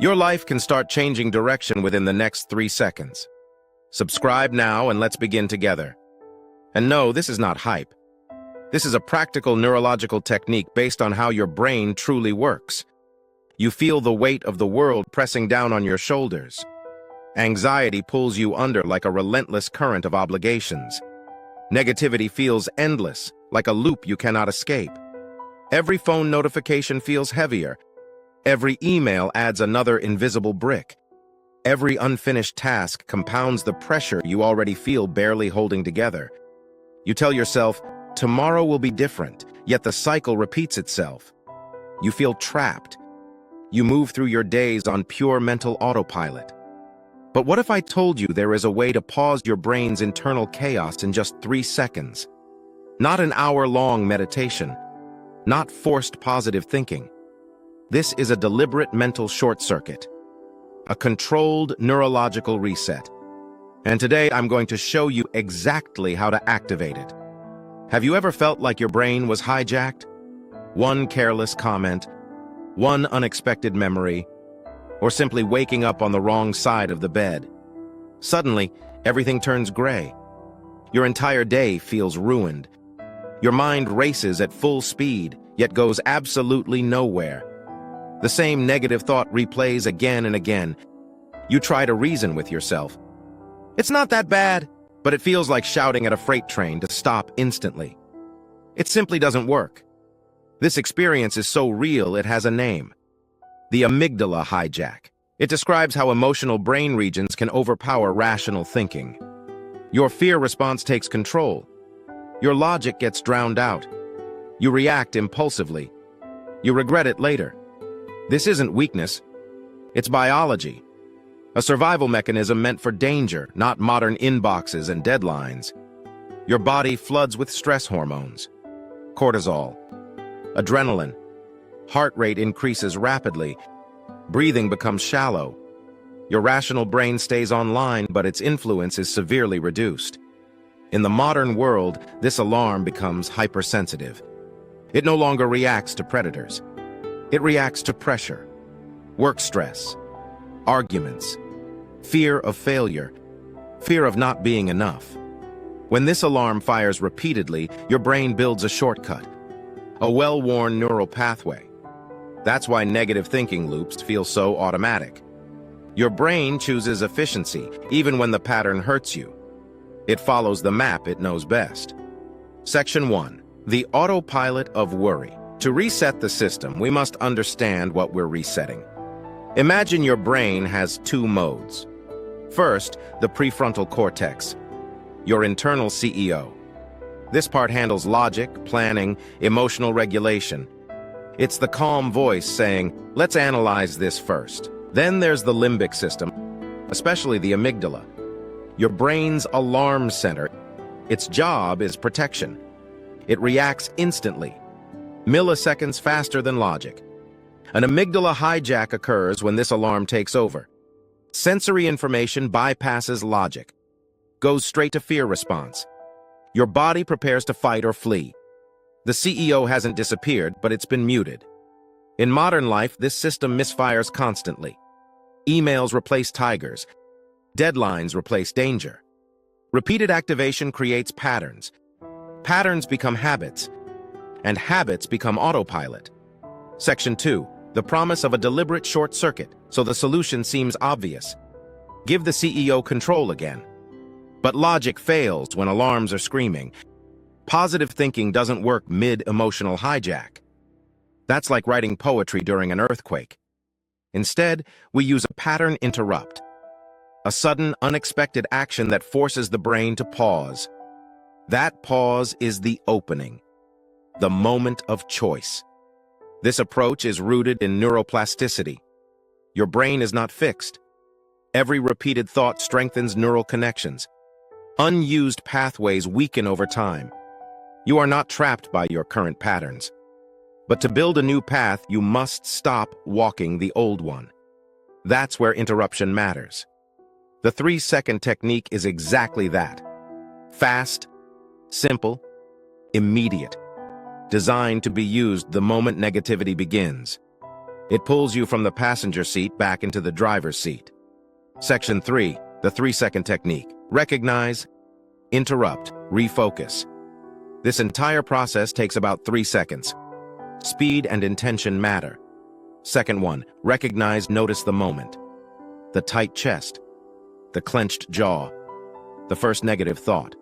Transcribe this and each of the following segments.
Your life can start changing direction within the next 3 seconds. Subscribe now and let's begin together. And no, this is not hype. This is a practical neurological technique based on how your brain truly works. You feel the weight of the world pressing down on your shoulders. Anxiety pulls you under like a relentless current of obligations. Negativity feels endless, like a loop you cannot escape. Every phone notification feels heavier. Every email adds another invisible brick. Every unfinished task compounds the pressure you already feel barely holding together. You tell yourself, tomorrow will be different, yet the cycle repeats itself. You feel trapped. You move through your days on pure mental autopilot. But what if I told you there is a way to pause your brain's internal chaos in just 3 seconds? Not an hour-long meditation, not forced positive thinking. This is a deliberate mental short circuit, a controlled neurological reset. And today I'm going to show you exactly how to activate it. Have you ever felt like your brain was hijacked? One careless comment, one unexpected memory, or simply waking up on the wrong side of the bed. Suddenly, everything turns gray. Your entire day feels ruined. Your mind races at full speed, yet goes absolutely nowhere. The same negative thought replays again and again. You try to reason with yourself. It's not that bad, but it feels like shouting at a freight train to stop instantly. It simply doesn't work. This experience is so real it has a name. The amygdala hijack. It describes how emotional brain regions can overpower rational thinking. Your fear response takes control. Your logic gets drowned out. You react impulsively. You regret it later. This isn't weakness. It's biology. A survival mechanism meant for danger, not modern inboxes and deadlines. Your body floods with stress hormones. Cortisol. Adrenaline. Heart rate increases rapidly. Breathing becomes shallow. Your rational brain stays online, but its influence is severely reduced. In the modern world, this alarm becomes hypersensitive. It no longer reacts to predators. It reacts to pressure, work stress, arguments, fear of failure, fear of not being enough. When this alarm fires repeatedly, your brain builds a shortcut, a well-worn neural pathway. That's why negative thinking loops feel so automatic. Your brain chooses efficiency, even when the pattern hurts you. It follows the map it knows best. Section 1. The autopilot of worry. To reset the system, we must understand what we're resetting. Imagine your brain has 2 modes. First, the prefrontal cortex, your internal CEO. This part handles logic, planning, emotional regulation. It's the calm voice saying, let's analyze this first. Then there's the limbic system, especially the amygdala, your brain's alarm center. Its job is protection. It reacts instantly, milliseconds faster than logic. An amygdala hijack occurs when this alarm takes over. Sensory information bypasses logic, goes straight to fear response. Your body prepares to fight or flee. The CEO hasn't disappeared, but it's been muted. In modern life, this system misfires constantly. Emails replace tigers. Deadlines replace danger. Repeated activation creates patterns. Patterns become habits, and habits become autopilot. Section 2. The promise of a deliberate short circuit, so the solution seems obvious. Give the CEO control again. But logic fails when alarms are screaming. Positive thinking doesn't work mid-emotional hijack. That's like writing poetry during an earthquake. Instead, we use a pattern interrupt, a sudden, unexpected action that forces the brain to pause. That pause is the opening, the moment of choice. This approach is rooted in neuroplasticity. Your brain is not fixed. Every repeated thought strengthens neural connections. Unused pathways weaken over time. You are not trapped by your current patterns. But to build a new path, you must stop walking the old one. That's where interruption matters. The 3-second technique is exactly that. Fast, simple, immediate. Designed to be used the moment negativity begins. It pulls you from the passenger seat back into the driver's seat. Section 3, the 3-second technique. Recognize, interrupt, refocus. This entire process takes about 3 seconds. Speed and intention matter. Second one, recognize, notice the moment. The tight chest, the clenched jaw, the first negative thought.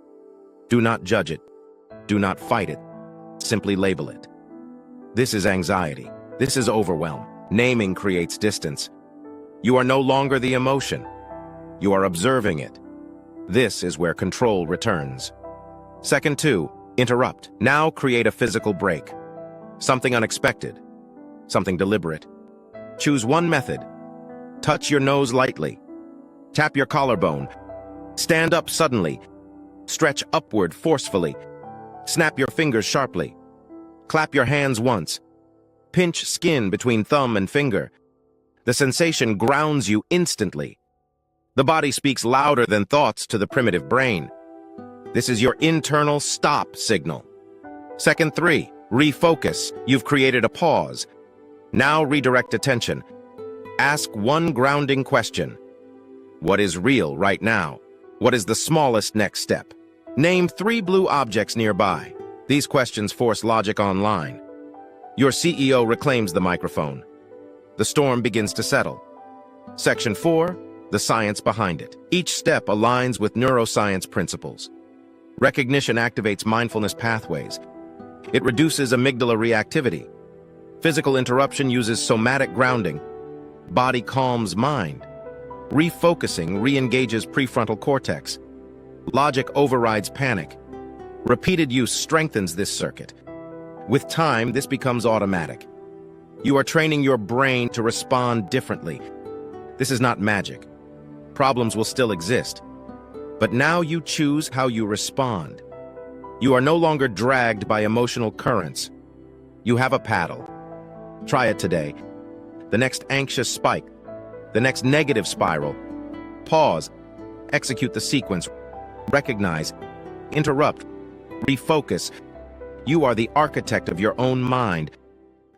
Do not judge it. Do not fight it. Simply label it. This is anxiety. This is overwhelm. Naming creates distance. You are no longer the emotion. You are observing it. This is where control returns. Second 2, interrupt. Now create a physical break. Something unexpected. Something deliberate. Choose one method. Touch your nose lightly. Tap your collarbone. Stand up suddenly. Stretch upward forcefully. Snap your fingers sharply. Clap your hands once. Pinch skin between thumb and finger. The sensation grounds you instantly. The body speaks louder than thoughts to the primitive brain. This is your internal stop signal. Second 3, refocus. You've created a pause. Now redirect attention. Ask one grounding question. What is real right now? What is the smallest next step? Name 3 blue objects nearby. These questions force logic online. Your CEO reclaims the microphone. The storm begins to settle. Section 4, the science behind it. Each step aligns with neuroscience principles. Recognition activates mindfulness pathways. It reduces amygdala reactivity. Physical interruption uses somatic grounding. Body calms mind. Refocusing re-engages prefrontal cortex. Logic overrides panic. Repeated use strengthens this circuit. With time, this becomes automatic. You are training your brain to respond differently. This is not magic. Problems will still exist. But now you choose how you respond. You are no longer dragged by emotional currents. You have a paddle. Try it today. The next anxious spike. The next negative spiral. Pause. Execute the sequence. Recognize. Interrupt. Refocus. You are the architect of your own mind.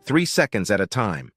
3 seconds at a time.